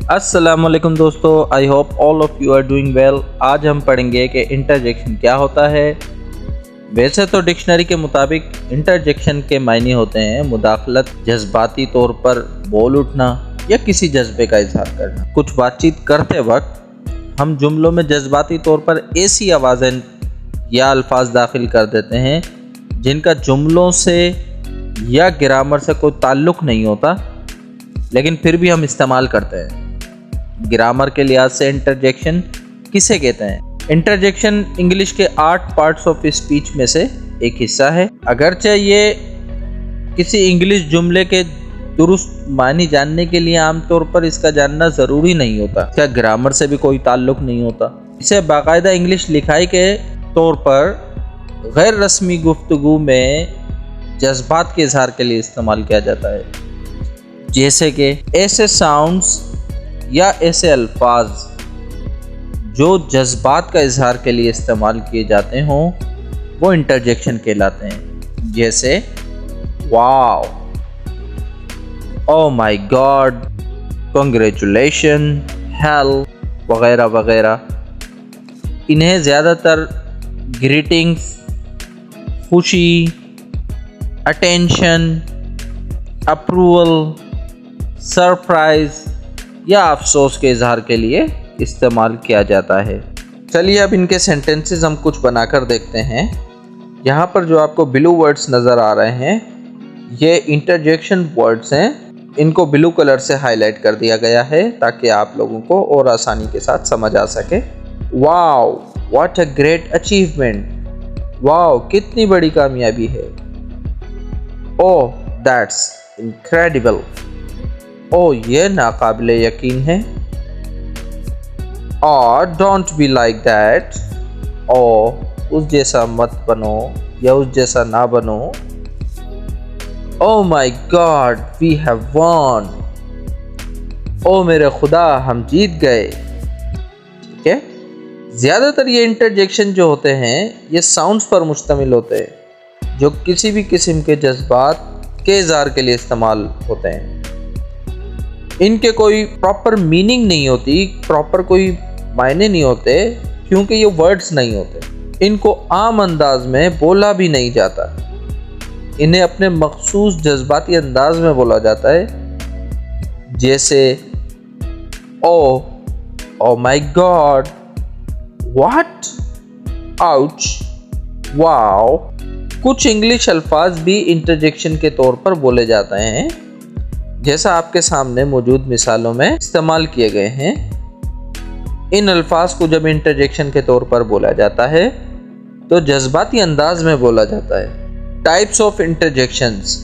अस्सलामुअलैकुम दोस्तों, I hope all of you are doing well. आज हम पढ़ेंगे कि इंटरजेक्शन क्या होता है। वैसे तो डिक्शनरी के मुताबिक इंटरजेक्शन के मायने होते हैं मुदाखलत, जज्बाती तौर पर बोल उठना या किसी जज्बे का इजहार करना। कुछ बातचीत करते वक्त हम जुमलों में जज्बाती तौर पर ऐसी आवाज़ें या अल्फाज दाखिल कर देते हैं जिनका जुमलों से या ग्रामर से कोई ताल्लुक़ नहीं होता, लेकिन फिर भी हम इस्तेमाल करते हैं। ग्रामर के लिहाज से इंटरजेक्शन किसे कहते हैं? इंटरजेक्शन इंग्लिश के 8 पार्ट्स ऑफ स्पीच में से एक हिस्सा है। अगरचे ये किसी इंग्लिश जुमले के दुरुस्त मानी जानने के लिए आमतौर पर इसका जानना ज़रूरी नहीं होता, इसका ग्रामर से भी कोई ताल्लुक़ नहीं होता। इसे बाकायदा इंग्लिश लिखाई के तौर पर गैर रस्मी गुफ्तगू में जज्बात के इजहार के लिए इस्तेमाल किया जाता है, जैसे कि ऐसे साउंड्स या ऐसे अल्फाज जो जज्बात का इजहार के लिए इस्तेमाल किए जाते हों वो इंटरजेक्शन कहलाते हैं, जैसे wow, oh my God, congratulation, hello वगैरह वगैरह। इन्हें ज़्यादातर ग्रीटिंग्स, खुशी, अटेंशन, अप्रूवल, सरप्राइज या अफसोस के इजहार के लिए इस्तेमाल किया जाता है। चलिए अब इनके सेंटेंसेस हम कुछ बनाकर देखते हैं। यहाँ पर जो आपको ब्लू वर्ड्स नज़र आ रहे हैं ये इंटरजेक्शन वर्ड्स हैं। इनको ब्लू कलर से हाईलाइट कर दिया गया है ताकि आप लोगों को और आसानी के साथ समझ आ सके। Wow, what a great achievement, wow कितनी बड़ी कामयाबी है। ओह दैट्स इनक्रेडिबल, ओ ये नाकाबिले यकीन है। और डोंट बी लाइक दैट, ओ उस जैसा मत बनो या उस जैसा ना बनो। ओ माई गॉड वी हैव वॉन, ओ मेरे खुदा हम जीत गए। ठीक है, ज़्यादातर ये इंटरजेक्शन जो होते हैं ये साउंड्स पर मुश्तमिल होते हैं जो किसी भी किस्म के जज्बात के इज़हार के लिए इस्तेमाल होते हैं। इनके कोई प्रॉपर मीनिंग नहीं होती, प्रॉपर कोई मायने नहीं होते क्योंकि ये वर्ड्स नहीं होते। इनको आम अंदाज में बोला भी नहीं जाता, इन्हें अपने मखसूस जज्बाती अंदाज में बोला जाता है, जैसे ओ माई गॉड, व्हाट, आउच, वाओ। कुछ इंग्लिश अल्फाज भी इंटरजेक्शन के तौर पर बोले जाते हैं, जैसा आपके सामने मौजूद मिसालों में इस्तेमाल किए गए हैं। इन अल्फाज को जब इंटरजेक्शन के तौर पर बोला जाता है तो जज्बाती अंदाज में बोला जाता है। टाइप्स ऑफ इंटरजेक्शंस,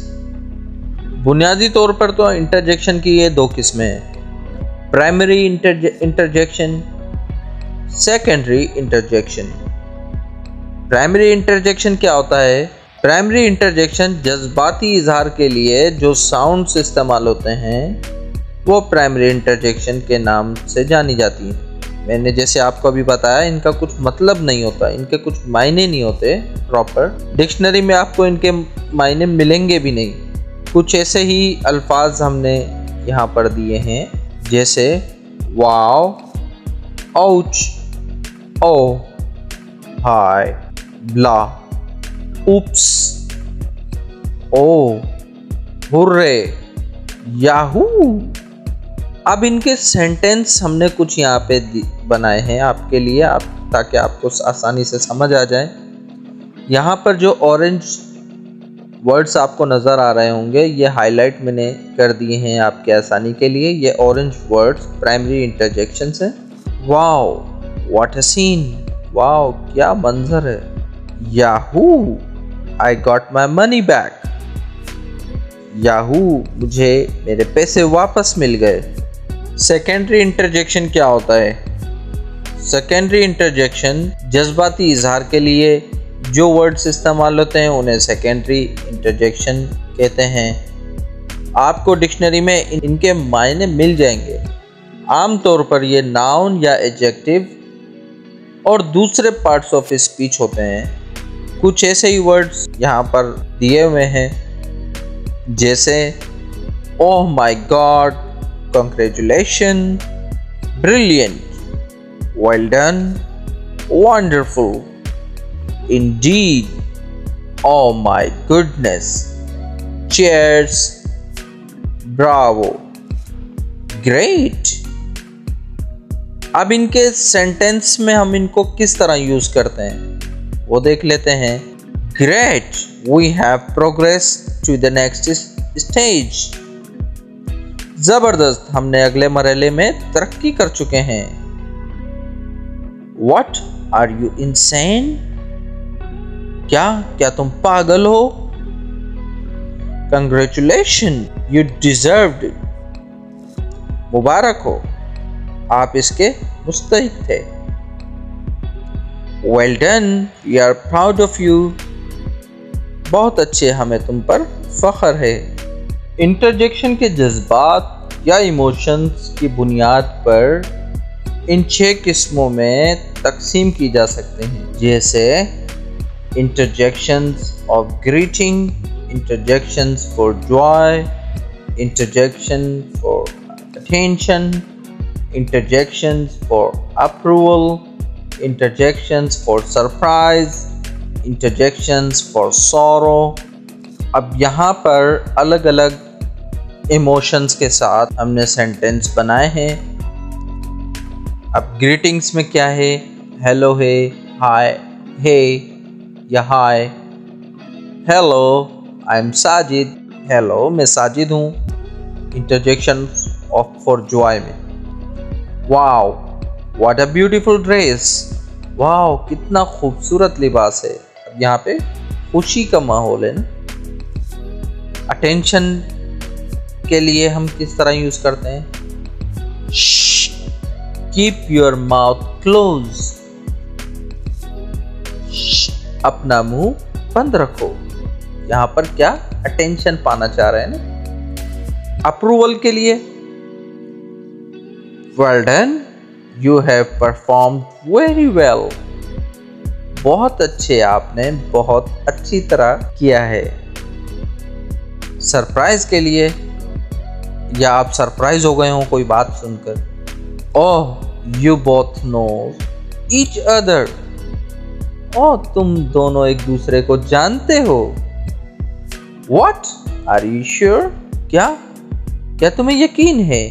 बुनियादी तौर पर तो इंटरजेक्शन की ये 2 किस्में हैं, primary interjection, secondary interjection. Primary interjection क्या होता है? प्राइमरी इंटरजेक्शन जज्बाती इजहार के लिए जो साउंड्स इस्तेमाल होते हैं वो प्राइमरी इंटरजेक्शन के नाम से जानी जाती हैं। मैंने जैसे आपको अभी बताया इनका कुछ मतलब नहीं होता, इनके कुछ मायने नहीं होते प्रॉपर। डिक्शनरी में आपको इनके मायने मिलेंगे भी नहीं। कुछ ऐसे ही अल्फाज हमने यहाँ पर दिए हैं, जैसे वाओ, आउच, ओ, हाय, ब्ला, उप्स, ओ, हुर्रे, याहू। अब इनके सेंटेंस हमने कुछ यहाँ पे बनाए हैं आपके लिए, ताकि आपको आसानी से समझ आ जाए। यहाँ पर जो ऑरेंज वर्ड्स आपको नज़र आ रहे होंगे ये हाईलाइट मैंने कर दिए हैं आपके आसानी के लिए। ये ऑरेंज वर्ड्स प्राइमरी इंटरजेक्शन है। Wow, what a scene, wow क्या मंजर है। Yahoo, I got my money back, yahoo मुझे मेरे पैसे वापस मिल गए। सेकेंडरी इंटरजेक्शन क्या होता है? सेकेंडरी इंटरजेक्शन जज्बाती इजहार के लिए जो वर्ड्स इस्तेमाल होते हैं उन्हें सेकेंडरी इंटरजेक्शन कहते हैं। आपको डिक्शनरी में इनके मायने मिल जाएंगे। आम तौर पर ये नाउन या एडजेक्टिव और दूसरे पार्ट्स ऑफ स्पीच होते हैं। कुछ ऐसे ही वर्ड्स यहाँ पर दिए हुए हैं, जैसे oh my god, congratulation, brilliant, well done, wonderful, indeed, oh my goodness, cheers, bravo, great। अब इनके सेंटेंस में हम इनको किस तरह यूज करते हैं वो देख लेते हैं। Great, we have progressed to the next stage। जबरदस्त, हमने अगले मरहले में तरक्की कर चुके हैं। What, are you insane? क्या तुम पागल हो? Congratulations, you deserved it। मुबारक हो, आप इसके मुस्तहिक थे। Well done, we are proud of you। बहुत अच्छे, हमें तुम पर फख्र है। इंटरजेक्शन के जज्बात या इमोशंस की बुनियाद पर इन 6 किस्मों में तकसीम की जा सकते हैं, जैसे interjections of greeting, interjections for Joy, interjection for attention, interjections for approval, interjections for surprise, interjections for sorrow. अब यहाँ पर अलग अलग इमोशंस के साथ हमने सेंटेंस बनाए हैं। अब ग्रीटिंग्स में क्या है? हेलो है, हाय है या hi. Hello, I am Sajid, hello मैं साजिद हूँ। इंटरजेक्शन ऑफ फॉर जॉय में wow what a beautiful dress, wow कितना खूबसूरत लिबास है। अब यहाँ पे खुशी का माहौल है ना। अटेंशन के लिए हम किस तरह यूज करते हैं? कीप योर माउथ क्लोज, अपना मुंह बंद रखो। यहाँ पर क्या अटेंशन पाना चाह रहे हैं ना। अप्रूवल के लिए well done, you have performed very well, बहुत अच्छे, आपने बहुत अच्छी तरह किया है। सरप्राइज के लिए, या आप सरप्राइज हो गए हो कोई बात सुनकर। Oh you both know each other, oh तुम दोनों एक दूसरे को जानते हो। व्हाट, आर यू श्योर, क्या तुम्हें यकीन है?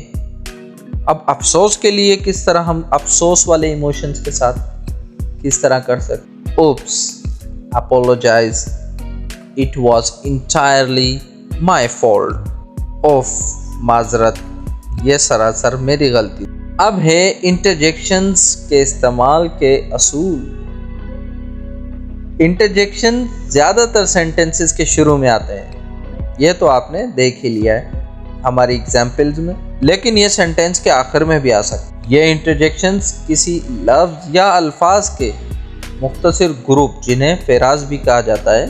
अब अफसोस के लिए किस तरह हम अफसोस वाले इमोशंस के साथ किस तरह कर सकते? Oops, apologize, it was entirely my fault। ओफ, माजरत, ये सरासर मेरी गलती। अब है इंटरजेक्शंस के इस्तेमाल के असूल। इंटरजेक्शन ज़्यादातर सेंटेंसेस के शुरू में आते हैं, ये तो आपने देख ही लिया है हमारी एग्जाम्पल्स में, लेकिन ये सेंटेंस के आखिर में भी आ सकते। ये इंटरजेक्शंस किसी लफ्ज़ या अल्फाज के मुख्तसर ग्रुप, जिन्हें फेराज भी कहा जाता है,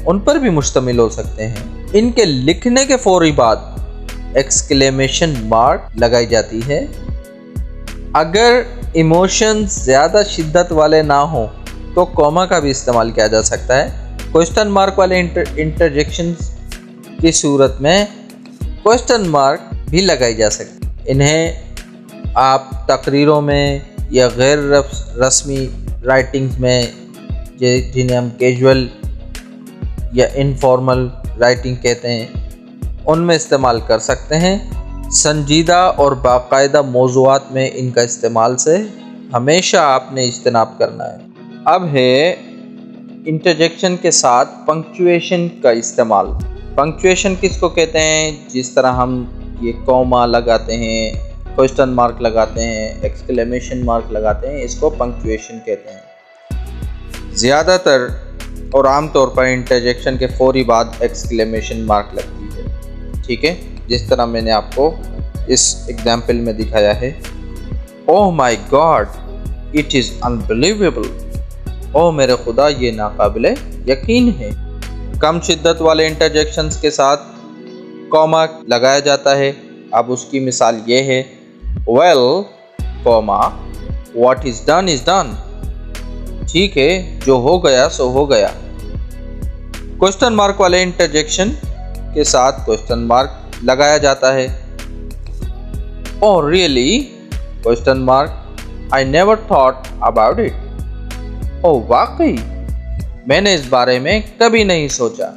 उन पर भी मुश्तमिल हो सकते हैं। इनके लिखने के फौरी बाद एक्सक्लेमेशन मार्क लगाई जाती है। अगर इमोशंस ज़्यादा शिद्दत वाले ना हो तो कॉमा का भी इस्तेमाल किया जा सकता है। क्वेश्चन मार्क वाले इंटरजेक्शंस की सूरत में क्वेश्चन मार्क भी लगाई जा सकती है। इन्हें आप तकरीरों में या गैर रस्मी राइटिंग्स में, जिन्हें हम कैजुअल या इनफॉर्मल राइटिंग कहते हैं, उनमें इस्तेमाल कर सकते हैं। संजीदा और बाकायदा मौज़ूआत में इनका इस्तेमाल से हमेशा आपने इज्तनाब करना है। अब है इंटरजेक्शन के साथ पंक्चुएशन का इस्तेमाल। पंक्चुएशन किसको कहते हैं? जिस तरह हम ये कॉमा लगाते हैं, क्वेश्चन मार्क लगाते हैं, एक्सक्लेमेशन मार्क लगाते हैं, इसको पंक्चुएशन कहते हैं। ज़्यादातर और आमतौर पर इंटरजेक्शन के फौरी बाद एक्सक्लेमेशन मार्क लगती है, ठीक है, जिस तरह मैंने आपको इस एग्जाम्पल में दिखाया है। ओह my God, it is unbelievable, ओह मेरे खुदा ये नाकाबिले यकीन है। कम शिद्दत वाले इंटरजेक्शंस के साथ कॉमा लगाया जाता है। अब उसकी मिसाल ये है, well comma what is done is done, ठीक है जो हो गया सो हो गया। क्वेश्चन मार्क वाले इंटरजेक्शन के साथ क्वेश्चन मार्क लगाया जाता है। Oh really, question mark I never thought about it. Oh वाकई, मैंने इस बारे में कभी नहीं सोचा।